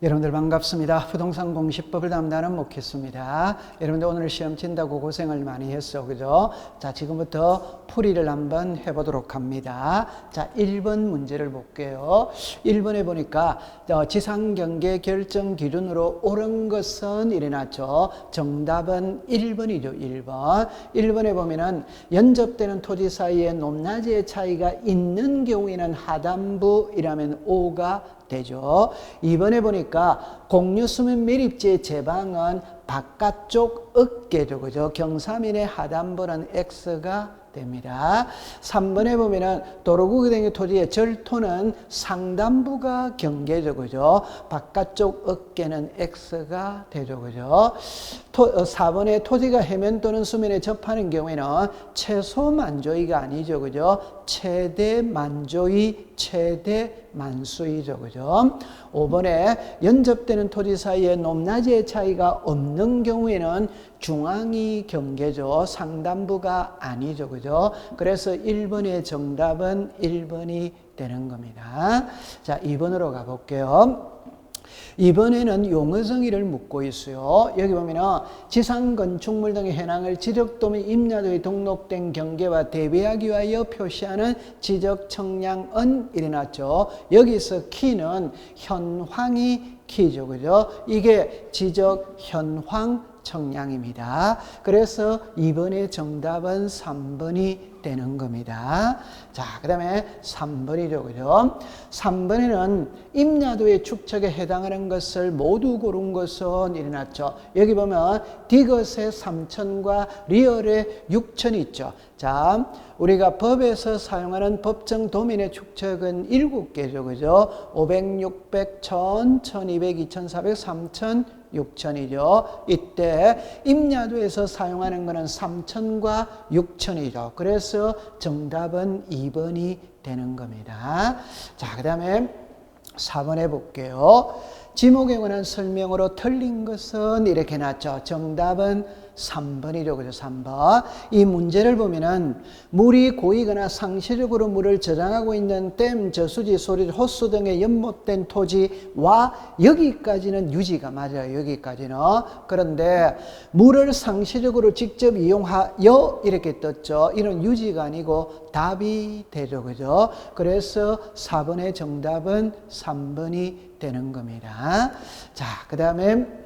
여러분들 반갑습니다. 부동산 공시법을 담당하는 목회수입니다. 여러분들 오늘 시험 친다고 고생을 많이 했어, 그죠? 자, 지금부터 풀이를 한번 해보도록 합니다. 자, 1번 문제를 볼게요. 1번에 보니까 지상경계 결정 기준으로 옳은 것은 일어났죠. 정답은 1번이죠. 1번. 1번에 보면은 연접되는 토지 사이에 높낮이의 차이가 있는 경우에는 하단부이라면 O가 되죠. 2번에 보니까 공유수면 매립지의 제방은 바깥쪽 어깨죠. 그죠? 경사면의 하단부는 X가 됩니다. 3번에 보면은 도로구기 등의 토지의 절토는 상단부가 경계죠. 그죠? 바깥쪽 어깨는 X가 되죠. 그죠? 4번에 토지가 해면 또는 수면에 접하는 경우에는 최소 만조위가 아니죠. 그죠? 최대 만조위, 최대 만수위죠. 그죠? 5번에 연접되는 토지 사이에 높낮이의 차이가 없는 경우에는 중앙이 경계죠. 상단부가 아니죠. 그죠? 그래서 1번의 정답은 1번이 되는 겁니다. 자, 2번으로 가볼게요. 이번에는 용어정의를 묻고 있어요. 여기 보면은 지상 건축물 등의 현황을 지적도면 임야도에 등록된 경계와 대비하기 위하여 표시하는 지적 청량은 일어났죠. 여기서 키는 현황이 키죠. 그죠? 이게 지적 현황 청량입니다. 그래서 2번의 정답은 3번이 되는 겁니다. 자, 그 다음에 3번이죠. 그죠? 3번에는 임야도의 축척에 해당하는 것을 모두 고른 것은 일어났죠. 여기 보면 디귿의 3천과 리얼의 6천이 있죠. 자, 우리가 법에서 사용하는 법정 도면의 축척은 7개죠. 그죠? 500, 600, 1000, 1200, 2400, 3000, 6천이죠. 이때 임야도에서 사용하는 것은 3천과 6천이죠. 그래서 정답은 2번이 되는 겁니다. 자, 그 다음에 4번 해볼게요. 지목에 관한 설명으로 틀린 것은 이렇게 났죠. 정답은 3번이죠. 그죠? 3번. 이 문제를 보면은 물이 고이거나 상시적으로 물을 저장하고 있는 댐, 저수지, 소리, 호수 등의 연못된 토지와 여기까지는 유지가 맞아요. 여기까지는. 그런데 물을 상시적으로 직접 이용하여 이렇게 떴죠. 이런 유지가 아니고 답이 되죠. 그죠? 그래서 4번의 정답은 3번이 되는 겁니다. 자, 그 다음에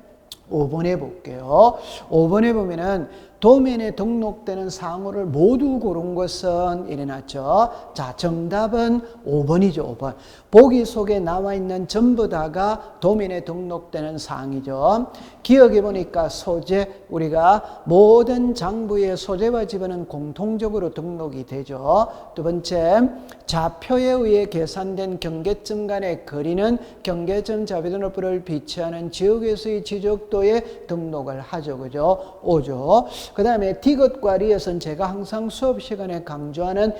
5번에 볼게요. 5번에 보면은 도면에 등록되는 상호를 모두 고른 것은 일어났죠. 자, 정답은 5번이죠. 5번. 보기 속에 나와 있는 전부 다가 도면에 등록되는 사항이죠. 기억해 보니까 소재, 우리가 모든 장부의 소재와 지번은 공통적으로 등록이 되죠. 두 번째, 좌표에 의해 계산된 경계점 간의 거리는 경계점 자비등록부를 비치하는 지역에서의 지적도에 등록을 하죠. 그죠? 5죠. 그 다음에 디귿과 리엇은 제가 항상 수업 시간에 강조하는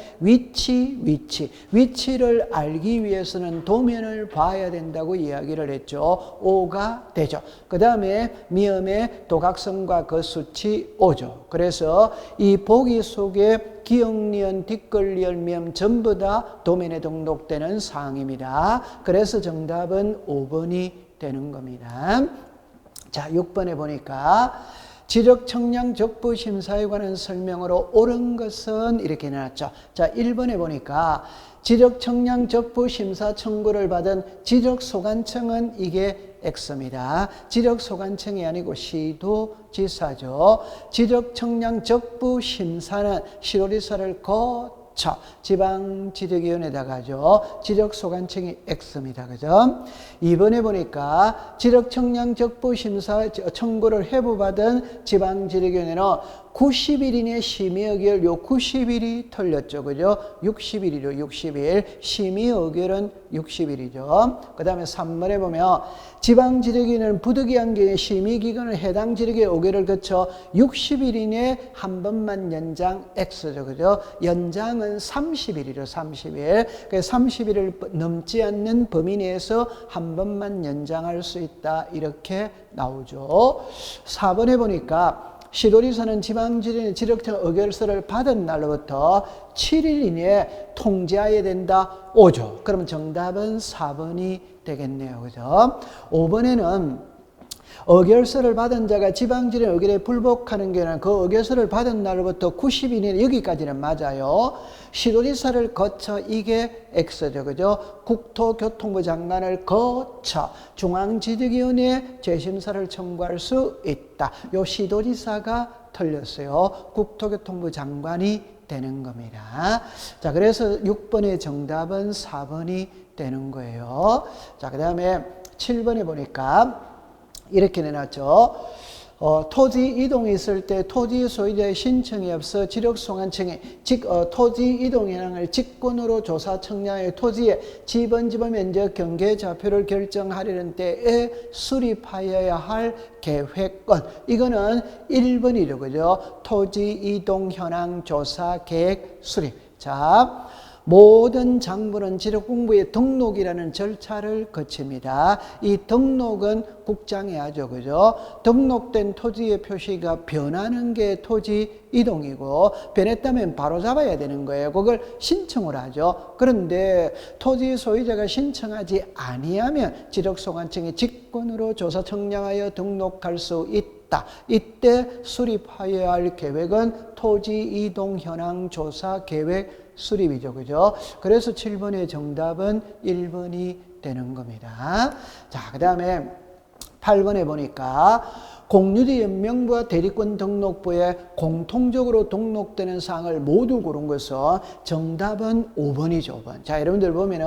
위치를 알기 위해서는 도면을 봐야 된다고 이야기를 했죠. 5가 되죠. 그 다음에 미음의 도각선과 그 수치 5죠. 그래서 이 보기 속에 기역, 리은, 뒷글, 리을, 미음 전부 다 도면에 등록되는 사항입니다. 그래서 정답은 5번이 되는 겁니다. 자, 6번에 보니까 지적 청량 적부 심사에 관한 설명으로 옳은 것은 이렇게 나왔죠. 자, 1번에 보니까 지적 청량 적부 심사 청구를 받은 지적 소관청은 이게 X입니다. 지적 소관청이 아니고 시도지사죠. 지적 청량 적부 심사는 시도지사를 거쳐 지방지적위원회에다가죠. 지적소관청이 X입니다. 그죠? 2번에 보니까 지적청량적부심사 청구를 회부받은 지방지적위원회는 90일 이내 심의 의결, 요 90일이 틀렸죠. 그죠? 60일이죠. 60일. 심의 의결은 60일이죠. 그 다음에 3번에 보면 지방지적위원회는 부득이한 경우에 심의기간을 해당 지역의 의결을 거쳐 60일 이내 한 번만 연장 X죠. 그죠? 연장은 30일이죠. 30일. 그래서 30일을 넘지 않는 범위 내에서 한 번만 연장할 수 있다. 이렇게 나오죠. 4번에 보니까 시도지사는 지방지리의 지적청 의결서를 받은 날로부터 7일 이내에 통지해야 된다. 5조. 그러면 정답은 4번이 되겠네요. 그죠? 5번에는 의결서를 받은 자가 지방질의 의결에 불복하는 경우는 그 의결서를 받은 날로부터 90일 이내 여기까지는 맞아요. 시도지사를 거쳐 이게 X죠. 그죠? 국토교통부 장관을 거쳐 중앙지적위원회에 재심사를 청구할 수 있다. 요 시도지사가 틀렸어요. 국토교통부 장관이 되는 겁니다. 자, 그래서 6번의 정답은 4번이 되는 거예요. 자, 그 다음에 7번에 보니까 이렇게 내놨죠. 토지 이동이 있을 때 토지 소유자의 신청이 없어 지력소관청이 토지 이동 현황을 직권으로 조사 청량하여 토지의 지번 면적 경계좌표를 결정하려는 때에 수립하여야 할 계획권. 이거는 1번이죠. 그죠? 토지 이동 현황 조사 계획 수립. 자, 모든 장부는 지력공부의 등록이라는 절차를 거칩니다. 이 등록은 국장이 하죠. 그죠? 등록된 토지의 표시가 변하는 게 토지 이동이고, 변했다면 바로 잡아야 되는 거예요. 그걸 신청을 하죠. 그런데 토지 소유자가 신청하지 아니하면 지력소관청이 직권으로 조사 청량하여 등록할 수 있다. 이때 수립하여야 할 계획은 토지 이동 현황 조사 계획 수립이죠. 그죠? 그래서 7번의 정답은 1번이 되는 겁니다. 자, 그 다음에 8번에 보니까 공유지 연명부와 대리권 등록부에 공통적으로 등록되는 사항을 모두 고른 것은 정답은 5번이죠. 5번. 자, 여러분들 보면은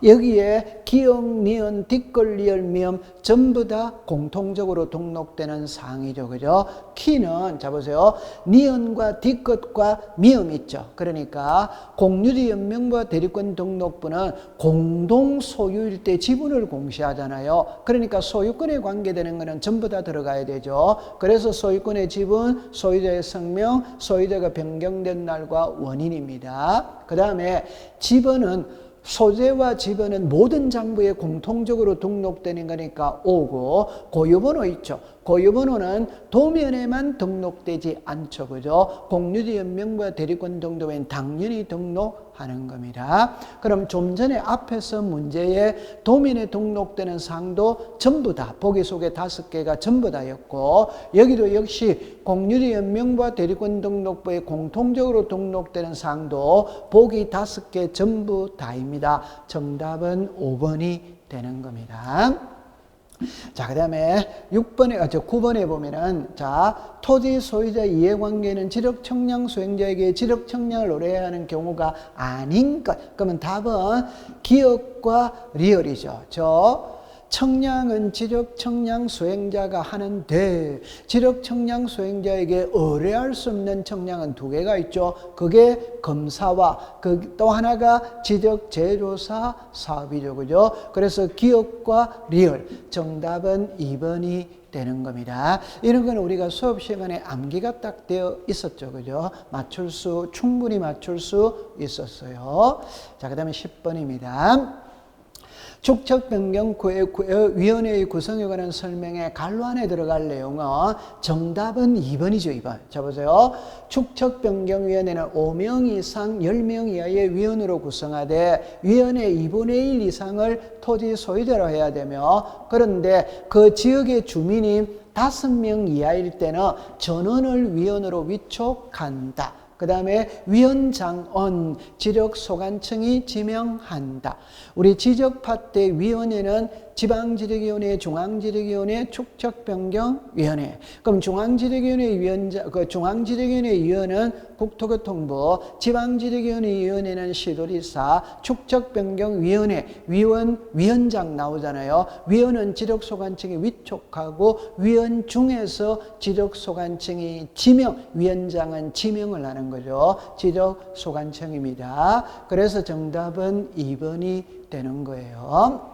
여기에 기역, 니은, 뒷글, 리을, 미음 전부 다 공통적으로 등록되는 사항이죠. 그죠? 키는 자 보세요. 니은과 뒷끝과 미음 있죠. 그러니까 공유지 연명부와 대리권 등록부는 공동 소유일 때 지분을 공시하잖아요. 그러니까 소유권에 관계되는 거는 전부 다 들어가야 돼요. 그래서 소유권의 지분, 소유자의 성명, 소유자가 변경된 날과 원인입니다. 그 다음에 지번은 소재와 지번은 모든 장부에 공통적으로 등록되는 거니까 5고, 고유번호 있죠. 고유번호는 도면에만 등록되지 않죠. 그죠? 공유지 연명부와 대리권 등록엔 당연히 등록하는 겁니다. 그럼 좀 전에 앞에서 문제에 도면에 등록되는 사항도 전부 다 보기 속에 5개가 전부 다였고, 여기도 역시 공유지 연명부와 대리권 등록부에 공통적으로 등록되는 사항도 보기 5개 전부 다입니다. 정답은 5번이 되는 겁니다. 자, 그 다음에 9번에 보면은, 자, 토지 소유자 이해관계는 지력청량 수행자에게 지력청량을 의뢰하는 경우가 아닌 것. 그러면 답은 기역과 리얼이죠. 청량은 지력청량 수행자가 하는데 지력청량 수행자에게 의뢰할 수 없는 청량은 2개가 있죠. 그게 검사와 또 하나가 지적재조사 사업이죠. 그죠? 그래서 기업과 리얼 정답은 2번이 되는 겁니다. 이런 건 우리가 수업 시간에 암기가 딱 되어 있었죠. 그죠? 충분히 맞출 수 있었어요. 자, 그 다음에 10번입니다. 축척변경위원회의 구성에 관한 설명에 갈로 안에 들어갈 내용은 정답은 2번이죠. 2번. 자, 보세요. 축척변경위원회는 5명 이상 10명 이하의 위원으로 구성하되 위원회 2분의 1 이상을 토지 소유자로 해야 되며, 그런데 그 지역의 주민이 5명 이하일 때는 전원을 위원으로 위촉한다. 그 다음에 위원장은 지력소관청이 지명한다. 우리 지적파트 위원회는 지방지력위원회, 중앙지력위원회, 축척변경위원회. 그럼 중앙지력위원회 위원은 국토교통부, 지방지력위원회 위원회는 시도지사, 축척변경위원회 위원장 나오잖아요. 위원은 지력소관청이 위촉하고 위원 중에서 지력소관청이 위원장은 지명을 하는 거죠. 지적소관청입니다. 그래서 정답은 2번이 되는 거예요.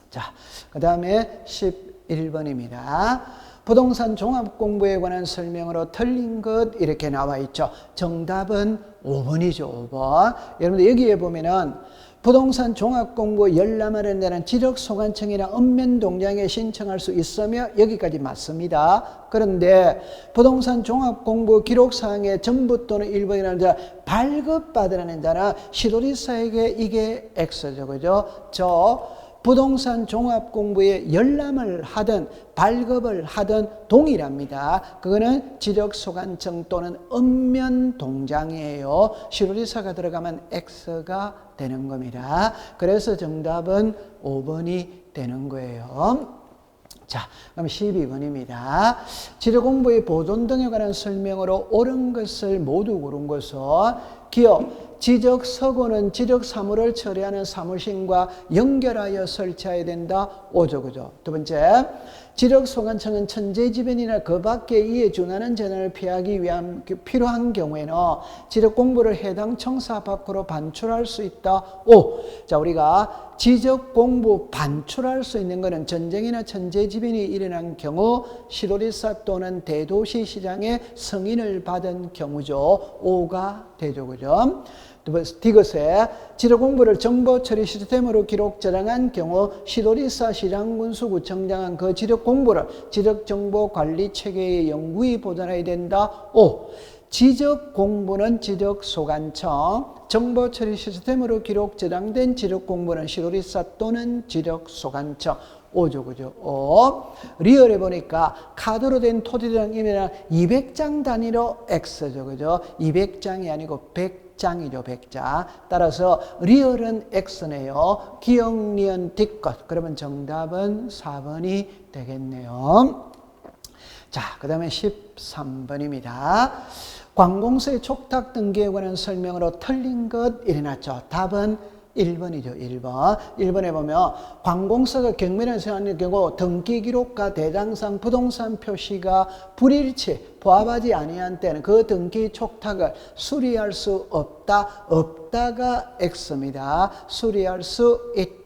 자, 그 다음에 11번입니다. 부동산 종합공부에 관한 설명으로 틀린 것 이렇게 나와 있죠. 정답은 5번이죠. 5번. 여러분들 여기에 보면은 부동산 종합공부 열람하는 데는 지적소관청이나 읍면동장에 신청할 수 있으며 여기까지 맞습니다. 그런데 부동산 종합공부 기록사항의 전부 또는 일부이라는 자 발급받으라는 자는 시도지사에게 이게 X죠. 그죠? 부동산 종합 공부에 열람을 하든 발급을 하든 동일합니다. 그거는 지적소관청 또는 읍면 동장이에요. 시로리사가 들어가면 X가 되는 겁니다. 그래서 정답은 5번이 되는 거예요. 자, 그럼 12번입니다. 지적공부의 보존 등에 관한 설명으로 옳은 것을 모두 고른 것은 기업, 지적서고는 지적사무를 처리하는 사무실과 연결하여 설치해야 된다. 오죠, 그죠? 두 번째, 지적소관청은 천재지변이나 그 밖에 이에 준하는 재난을 피하기 위한 필요한 경우에는 지적공부를 해당 청사 밖으로 반출할 수 있다. 오, 자, 우리가 지적공부 반출할 수 있는 것은 전쟁이나 천재지변이 일어난 경우 시도리사 또는 대도시 시장의 승인을 받은 경우죠. 오가 되죠, 그죠? 디귿에 지적공부를 정보처리 시스템으로 기록 저장한 경우 시도리사 시장군수구청장은 그 지적공부를 지적정보관리체계의 영구히 보존해야 된다. 오, 지적공부는 지적소관청, 정보처리 시스템으로 기록 저장된 지적공부는 시도리사 또는 지적소관청. 오죠, 그죠? 오. 리얼에 보니까 카드로 된 토지대장 이면은 200장 단위로 X죠, 그죠? 200장이 아니고 100장이죠, 100장. 따라서 리얼은 X네요. 기억, 니은, 뒷것. 그러면 정답은 4번이 되겠네요. 자, 그 다음에 13번입니다. 관공서의 촉탁 등기에 관한 설명으로 틀린 것 일어났죠. 답은 1번이죠. 1번. 1번에 보면 관공서가 경매를 수행하는 경우 등기 기록과 대장상 부동산 표시가 불일치, 부합하지 아니한 때는 그 등기 촉탁을 수리할 수 없다. 없다가 X입니다. 수리할 수 있다.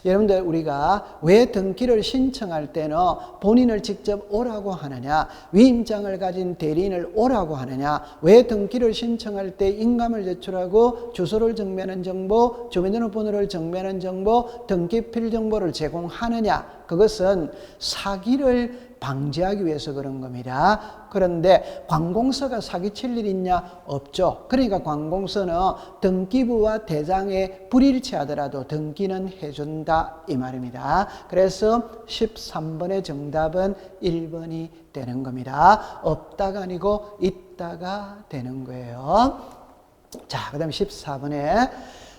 여러분들 우리가 왜 등기를 신청할 때는 본인을 직접 오라고 하느냐, 위임장을 가진 대리인을 오라고 하느냐, 왜 등기를 신청할 때 인감을 제출하고 주소를 정면한 정보, 주민등록번호를 정면한 정보, 등기필 정보를 제공하느냐, 그것은 사기를 방지하기 위해서 그런 겁니다. 그런데 관공서가 사기칠 일 있냐? 없죠. 그러니까 관공서는 등기부와 대장에 불일치하더라도 등기는 해준다 이 말입니다. 그래서 13번의 정답은 1번이 되는 겁니다. 없다가 아니고 있다가 되는 거예요. 자, 그 다음에 14번에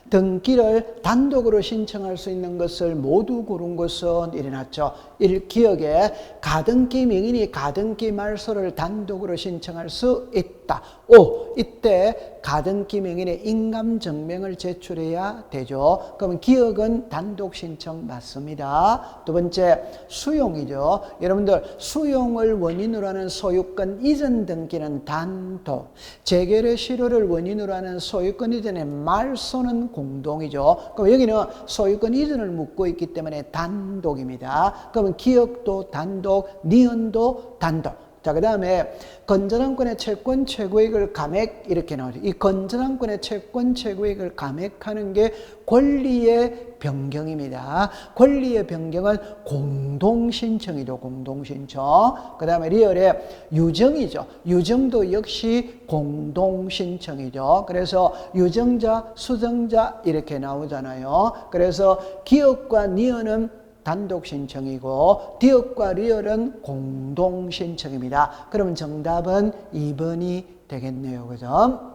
등기를 단독으로 신청할 수 있는 것을 모두 고른 것은 일어났죠. 1. 기억에 가등기 명인이 가등기 말소를 단독으로 신청할 수 있다. 5. 이때 가등기 명인의 인감증명을 제출해야 되죠. 그러면 기억은 단독 신청 맞습니다. 두 번째, 수용이죠. 여러분들 수용을 원인으로 하는 소유권 이전 등기는 단독, 재결의 실효를 원인으로 하는 소유권 이전의 말소는 공동이죠. 그럼 여기는 소유권 이전을 묻고 있기 때문에 단독입니다. 그러면 기억도 단독, 니은도 단독. 자, 그 다음에 건전한권의 채권 최고액을 감액 이렇게 나오죠. 이 건전한권의 채권 최고액을 감액하는 게 권리의 변경입니다. 권리의 변경은 공동신청이죠. 공동신청. 그 다음에 리얼의 유정이죠. 유정도 역시 공동신청이죠. 그래서 유정자, 수정자 이렇게 나오잖아요. 그래서 기억과 니은은 단독 신청이고 디귿과 리얼은 공동 신청입니다. 그러면 정답은 2번이 되겠네요. 그죠?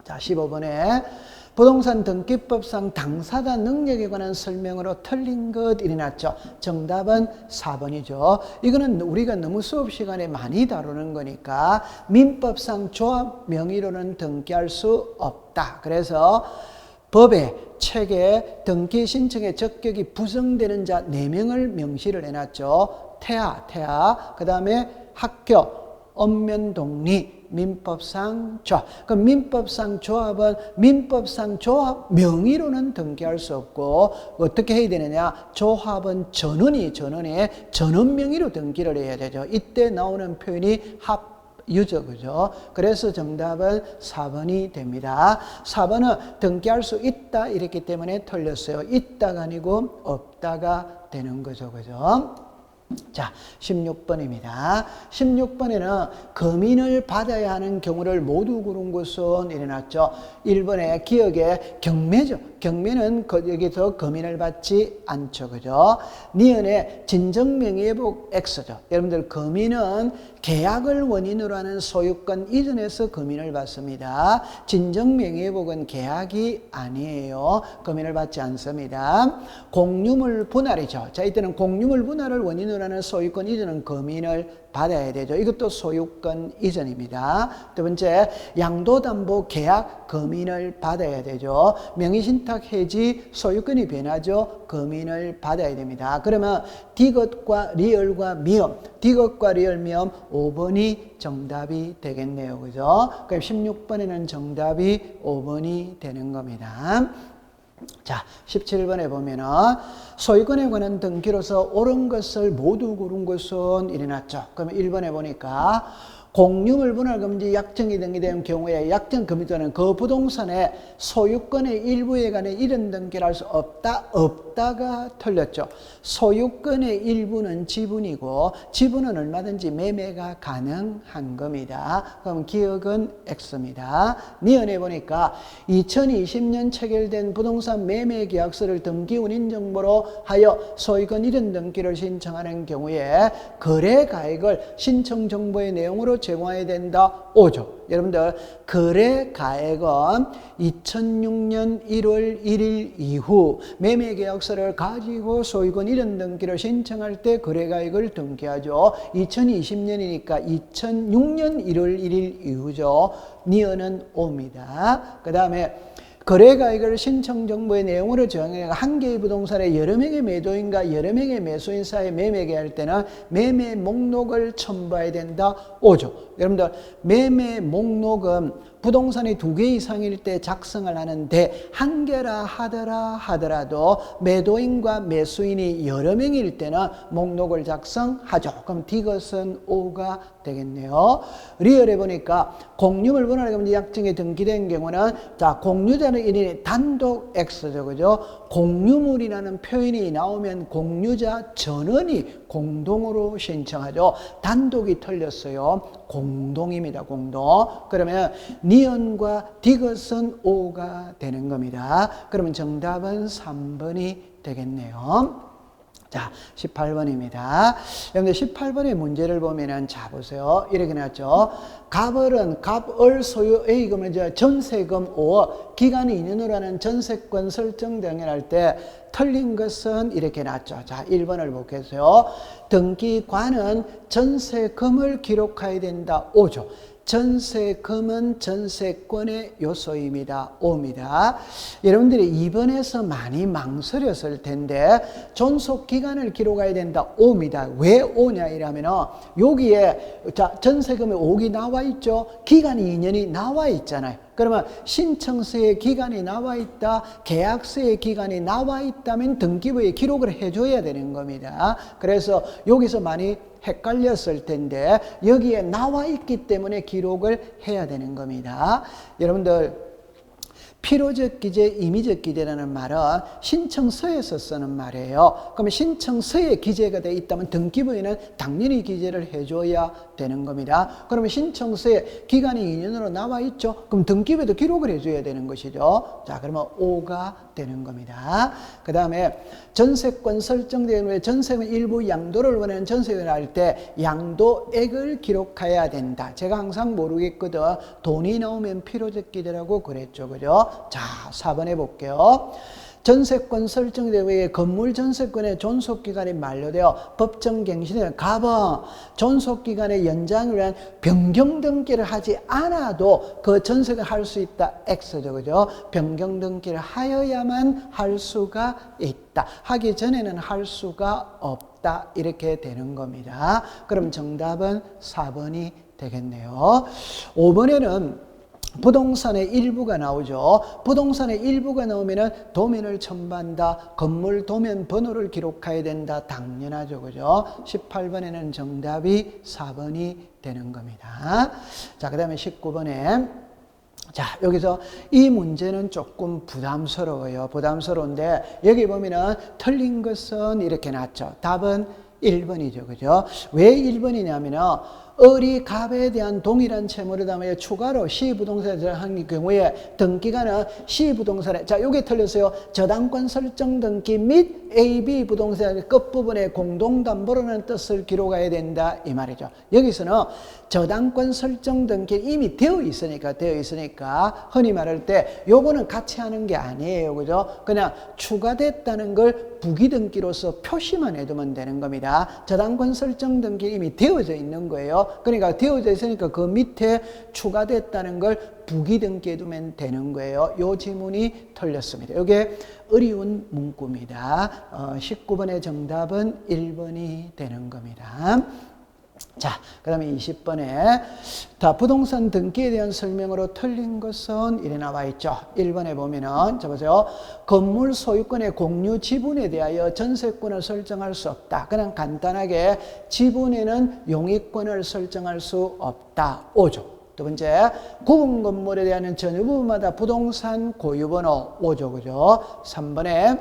자, 15번에 부동산 등기법상 당사자 능력에 관한 설명으로 틀린 것 일어났죠. 정답은 4번이죠. 이거는 우리가 너무 수업 시간에 많이 다루는 거니까 민법상 조합 명의로는 등기할 수 없다. 그래서 법에 책에 등기 신청의 적격이 부정되는 자 4명을 명시를 해놨죠. 태아, 그 다음에 합격, 읍면동리, 민법상 조합. 그럼 민법상 조합은 민법상 조합 명의로는 등기할 수 없고 어떻게 해야 되느냐? 조합은 전원이 전원 명의로 등기를 해야 되죠. 이때 나오는 표현이 유죠, 그죠? 그래서 정답은 4번이 됩니다. 4번은 등기할 수 있다 이랬기 때문에 틀렸어요. 있다가 아니고 없다가 되는 거죠, 그죠? 자, 16번입니다. 16번에는 금인을 받아야 하는 경우를 모두 고른 것은 일어났죠. 1번에 기억의 경매죠. 경매는 여기서 금인을 받지 않죠. 그죠? 니은의 진정명의회복 X죠. 여러분들 금인은 계약을 원인으로 하는 소유권 이전에서 금인을 받습니다. 진정명의회복은 계약이 아니에요. 금인을 받지 않습니다. 공유물 분할이죠. 자, 이때는 공유물 분할을 원인으로 하는 소유권 이전은 금인을 받아야 되죠. 이것도 소유권 이전입니다. 두 번째, 양도담보 계약 금인을 받아야 되죠. 명의신탁 해지 소유권이 변하죠. 금인을 받아야 됩니다. 그러면 디귿과 리얼과 미음, 디귿과 리얼 미음 5번이 정답이 되겠네요. 그죠? 그럼 16번에는 정답이 5번이 되는 겁니다. 자, 17번에 보면은 소유권에 관한 등기로서 옳은 것을 모두 고른 것은 일어났죠. 그러면 1번에 보니까 공유물 분할 금지 약정이 등기된 경우에 약정 금지자는 그 부동산의 소유권의 일부에 관해 이런 등기를 할 수 없다가 틀렸죠. 소유권의 일부는 지분이고 지분은 얼마든지 매매가 가능한 겁니다. 그럼 기억은 X입니다. 니은에 보니까 2020년 체결된 부동산 매매 계약서를 등기 운인 정보로 하여 소유권 이전 등기를 신청하는 경우에 거래 가액을 신청 정보의 내용으로 제공해야 된다. 5조. 여러분들 거래 가액은 2006년 1월 1일 이후 매매 계약서를 가지고 소유권 이전 등기를 신청할 때 거래 가액을 등기하죠. 2020년이니까 2006년 1월 1일 이후죠. 니은은 5입니다. 그 다음에 거래가액을 신청 정보의 내용으로 정해 한 개의 부동산에 여러 명의 매도인과 여러 명의 매수인 사이에 매매계할 때는 매매 목록을 첨부해야 된다. 5조. 여러분들 매매 목록은 부동산이 2개 이상일 때 작성을 하는데 한 개라 하더라도 매도인과 매수인이 여러 명일 때는 목록을 작성하죠. 그럼 디귿은 5가 되겠네요. 리얼에 보니까 공유물 분할 금지 약정에 등기된 경우는 자, 공유자는 1인이 단독 X죠. 그죠? 공유물이라는 표현이 나오면 공유자 전원이 공동으로 신청하죠. 단독이 틀렸어요. 공동입니다. 공동. 그러면 니은과 디귿은 5가 되는 겁니다. 그러면 정답은 3번이 되겠네요. 자, 18번입니다. 여러분들 18번의 문제를 보면은 자 보세요. 이렇게 나왔죠. 갑을은 갑을 소유 A금을 전세금 5억 기간이 2년으로 하는 전세권 설정 등을 때 틀린 것은 이렇게 나왔죠. 자, 1번을 보겠어요. 등기관은 전세금을 기록해야 된다. 5조. 전세금은 전세권의 요소입니다. 5입니다. 여러분들이 2번에서 많이 망설였을 텐데 존속기간을 기록해야 된다. 5입니다. 왜 5냐 이러면은 여기에 자, 전세금의 5기 나와 있죠. 기간이 2년이 나와 있잖아요. 그러면 신청서에 기간이 나와 있다, 계약서에 기간이 나와 있다면 등기부에 기록을 해줘야 되는 겁니다. 그래서 여기서 많이 헷갈렸을 텐데 여기에 나와 있기 때문에 기록을 해야 되는 겁니다. 여러분들 필요적 기재, 임의적 기재라는 말은 신청서에서 쓰는 말이에요. 그러면 신청서에 기재가 되어 있다면 등기부에는 당연히 기재를 해줘야 되는 겁니다. 그러면 신청서에 기간이 2년으로 나와 있죠. 그럼 등기부에도 기록을 해줘야 되는 것이죠. 자, 그러면 5가 되는 겁니다. 그 다음에 전세권 설정된 후에 전세금 일부 양도를 원하는 전세금을 할 때 양도액을 기록해야 된다. 제가 항상 모르겠거든. 돈이 나오면 필요적 기재라고 그랬죠. 그죠? 자, 4번 해볼게요. 전세권 설정된 후에 건물 전세권의 존속기간이 만료되어 법정갱신되는 갑은 존속기간의 연장을 위한 변경등기를 하지 않아도 그 전세를 할 수 있다. X죠. 그죠? 변경등기를 하여야만 할 수가 있다. 하기 전에는 할 수가 없다. 이렇게 되는 겁니다. 그럼 정답은 4번이 되겠네요. 5번에는 부동산의 일부가 나오죠. 부동산의 일부가 나오면은 도면을 첨부한다. 건물 도면 번호를 기록해야 된다. 당연하죠. 그죠? 18번에는 정답이 4번이 되는 겁니다. 자, 그 다음에 19번에 자, 여기서 이 문제는 조금 부담스러워요. 부담스러운데 여기 보면은 틀린 것은 이렇게 났죠. 답은 1번이죠. 그죠? 왜 1번이냐면은 을이 갑에 대한 동일한 채무를 담아 추가로 시부동산을 한 경우에 등기가는 시부동산에 자, 요게 틀렸어요. 저당권 설정 등기 및 AB 부동산의 끝부분에 공동담보라는 뜻을 기록해야 된다 이 말이죠. 여기서는 저당권 설정 등기 이미 되어 있으니까 흔히 말할 때 요거는 같이 하는 게 아니에요. 그죠? 그냥 추가됐다는 걸 부기등기로서 표시만 해두면 되는 겁니다. 저당권 설정 등기 이미 되어져 있는 거예요. 그러니까 되어져 있으니까 그 밑에 추가됐다는 걸 부기등기해 두면 되는 거예요. 요 지문이 틀렸습니다. 이게 어려운 문구입니다. 19번의 정답은 1번이 되는 겁니다. 자, 그 다음에 20번에 부동산 등기에 대한 설명으로 틀린 것은 이래 나와 있죠. 1번에 보면은 자 보세요. 건물 소유권의 공유 지분에 대하여 전세권을 설정할 수 없다. 그냥 간단하게 지분에는 용익권을 설정할 수 없다. 5조. 두 번째, 구분 건물에 대한 전유 부분마다 부동산 고유번호 5조. 그죠? 3번에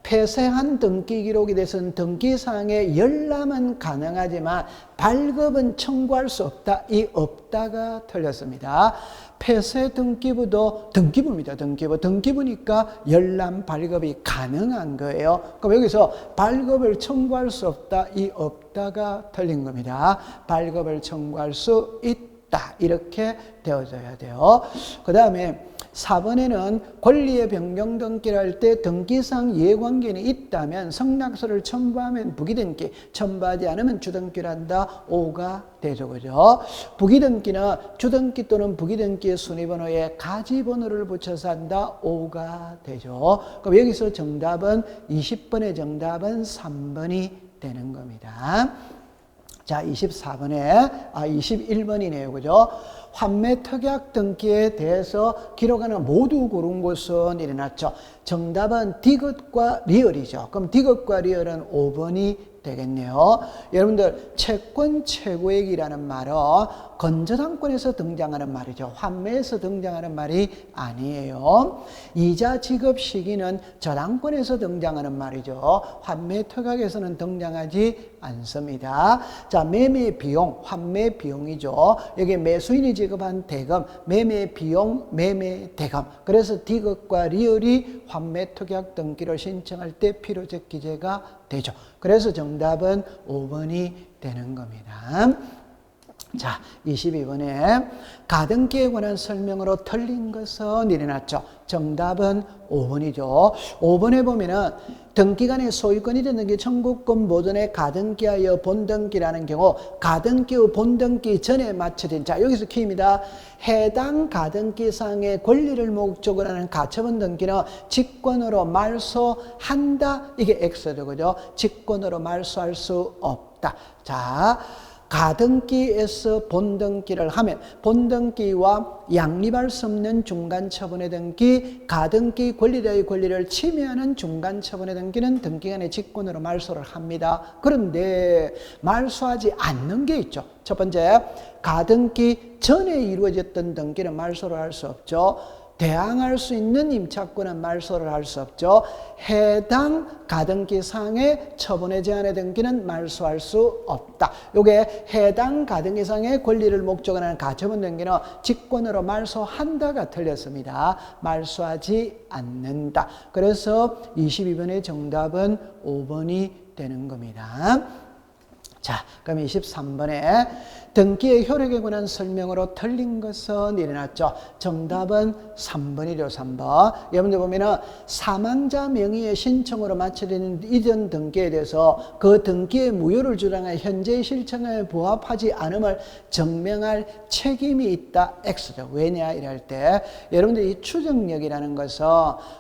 폐쇄한 등기 기록에 대해서는 등기사항에 열람은 가능하지만 발급은 청구할 수 없다. 이 없다가 틀렸습니다. 폐쇄 등기부도 등기부입니다. 등기부니까 열람 발급이 가능한 거예요. 그럼 여기서 발급을 청구할 수 없다. 이 없다가 틀린 겁니다. 발급을 청구할 수 있다. 이렇게 되어져야 돼요. 그 다음에 4번에는 권리의 변경 등기를 할 때 등기상 이해관계는 있다면 성락서를 첨부하면 부기등기, 첨부하지 않으면 주등기를 한다. 5가 되죠. 그죠? 부기등기는 주등기 또는 부기등기의 순위번호에 가지번호를 붙여서 한다. 5가 되죠. 그럼 여기서 정답은 20번의 정답은 3번이 되는 겁니다. 자, 21번이네요. 그죠? 환매 특약 등기에 대해서 기록하는 모두 고른 곳은 일어났죠. 정답은 디귿과 리얼이죠. 그럼 디귿과 리얼은 5번이 되겠네요. 여러분들 채권 최고액이라는 말은 건저당권에서 등장하는 말이죠. 환매에서 등장하는 말이 아니에요. 이자 지급 시기는 저당권에서 등장하는 말이죠. 환매 특약에서는 등장하지 않습니다. 자, 매매 비용, 환매 비용이죠. 여기 매수인이 지급한 대금, 매매 비용, 매매 대금. 그래서 디귿과 리얼이 환매 특약 등기를 신청할 때 필요적 기재가 되죠. 그래서 정답은 5번이 되는 겁니다. 자, 22번에 가등기에 관한 설명으로 틀린 것은 일어났죠. 정답은 5번이죠. 5번에 보면은 등기간의 소유권이 되는 게 청구권 보존에 가등기하여 본등기라는 경우 가등기 후 본등기 전에 마쳐진 자 여기서 키입니다. 해당 가등기상의 권리를 목적으로 하는 가처분 등기는 직권으로 말소한다. 이게 X죠. 그죠? 직권으로 말소할 수 없다. 자, 가등기에서 본등기를 하면 본등기와 양립할 수 없는 중간처분의 등기, 가등기 권리자의 권리를 침해하는 중간처분의 등기는 등기간의 직권으로 말소를 합니다. 그런데 말소하지 않는 게 있죠. 첫 번째, 가등기 전에 이루어졌던 등기는 말소를 할 수 없죠. 대항할 수 있는 임차권은 말소를 할 수 없죠. 해당 가등기상의 처분의 제한의 등기는 말소할 수 없다. 이게 해당 가등기상의 권리를 목적으로 하는 가처분 등기는 직권으로 말소한다가 틀렸습니다. 말소하지 않는다. 그래서 22번의 정답은 5번이 되는 겁니다. 자, 그럼 23번에 등기의 효력에 관한 설명으로 틀린 것은 일어났죠. 정답은 3번이죠. 3번. 여러분들 보면은 사망자 명의의 신청으로 마쳐지는 이전 등기에 대해서 그 등기의 무효를 주장한 현재의 실천에 부합하지 않음을 증명할 책임이 있다. X죠. 왜냐 이럴 때 여러분들 이 추정력이라는 것은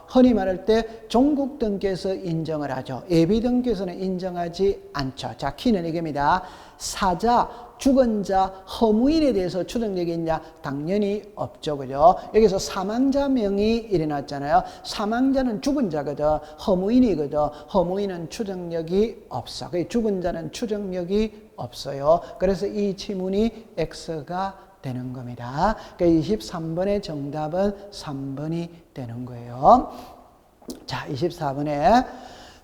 흔히 말할 때 종국 등기에서 인정을 하죠. 예비 등기에서는 인정하지 않죠. 자, 키는 이겁니다. 사자, 죽은 자, 허무인에 대해서 추정력이 있냐? 당연히 없죠. 그죠? 여기서 사망자 명이 일어났잖아요. 사망자는 죽은 자거든. 허무인이거든. 허무인은 추정력이 없어. 죽은 자는 추정력이 없어요. 그래서 이 지문이 X가 되는 겁니다. 그러니까 23번의 정답은 3번이 되는 거예요. 자, 24번에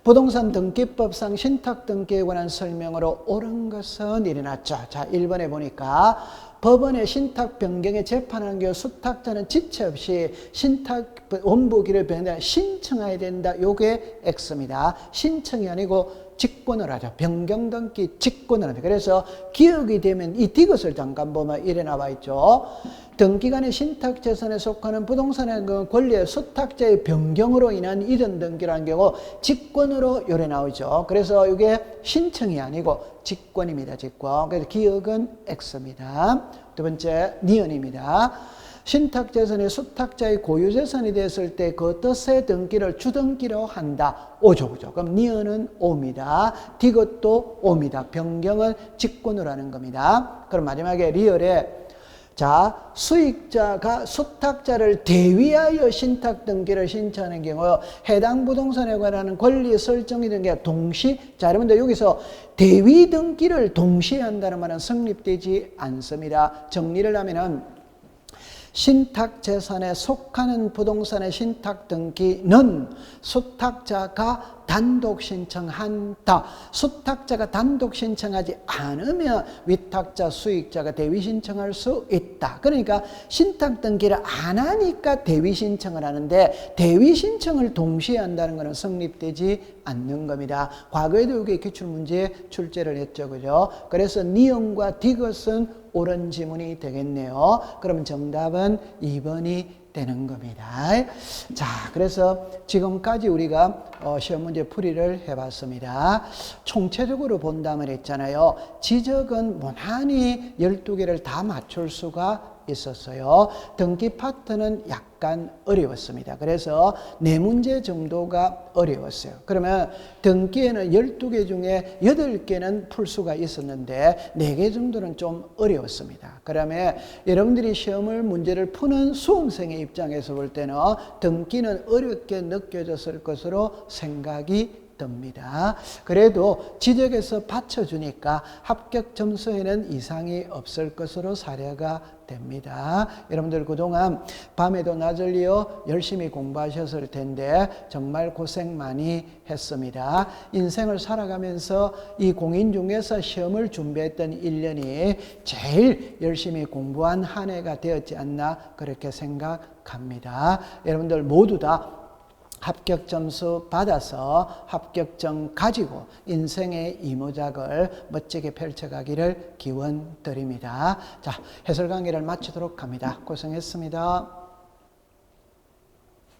부동산 등기법상 신탁 등기에 관한 설명으로 옳은 것은 일어났죠. 자, 1번에 보니까 법원의 신탁 변경에 재판하는 경우 수탁자는 지체 없이 신탁 원부기를 변경 신청해야 된다. 요게 X입니다. 신청이 아니고 직권을 하죠. 변경 등기 직권을 합니다. 그래서 기억이 되면 이 디귿을 잠깐 보면 이래 나와 있죠. 등기간의 신탁 재산에 속하는 부동산의 권리의 수탁자의 변경으로 인한 이전 등기라는 경우 직권으로 요래 나오죠. 그래서 이게 신청이 아니고 직권입니다. 직권. 그래서 기억은 X입니다. 두 번째 니은입니다. 신탁 재산이 수탁자의 고유 재산이 됐을 때 그 뜻의 등기를 주등기로 한다. 오죠, 그죠? 그럼 니은은 오입니다. 디귿도 오입니다. 변경은 직권으로 하는 겁니다. 그럼 마지막에 리얼에 자, 수익자가 수탁자를 대위하여 신탁 등기를 신청하는 경우 해당 부동산에 관한 권리 설정이 된 게 동시, 자, 여러분들 여기서 대위 등기를 동시에 한다는 말은 성립되지 않습니다. 정리를 하면은 신탁 재산에 속하는 부동산의 신탁 등기는 수탁자가 단독 신청한다. 수탁자가 단독 신청하지 않으면 위탁자, 수익자가 대위 신청할 수 있다. 그러니까 신탁 등기를 안 하니까 대위 신청을 하는데 대위 신청을 동시에 한다는 것은 성립되지 않는 겁니다. 과거에도 이게 기출문제에 출제를 했죠. 그죠? 그래서 니은과 디귿은 옳은 지문이 되겠네요. 그럼 정답은 2번이 되는 겁니다. 자, 그래서 지금까지 우리가 시험 문제 풀이를 해봤습니다. 총체적으로 본다면 했잖아요. 지적은 무난히 12개를 다 맞출 수가 있었어요. 등기 파트는 약간 어려웠습니다. 그래서 4문제 정도가 어려웠어요. 그러면 등기에는 12개 중에 8개는 풀 수가 있었는데 4개 정도는 좀 어려웠습니다. 그러면 여러분들이 시험을 문제를 푸는 수험생의 입장에서 볼 때는 등기는 어렵게 느껴졌을 것으로 생각이 듭니다. 그래도 지적에서 받쳐주니까 합격 점수에는 이상이 없을 것으로 사례가 됩니다. 여러분들 그동안 밤에도 낮을 이어 열심히 공부하셨을 텐데 정말 고생 많이 했습니다. 인생을 살아가면서 이 공인 중에서 시험을 준비했던 1년이 제일 열심히 공부한 한 해가 되었지 않나 그렇게 생각합니다. 여러분들 모두 다 합격 점수 받아서 합격증 가지고 인생의 이모작을 멋지게 펼쳐가기를 기원 드립니다. 자, 해설 강의를 마치도록 합니다. 고생했습니다.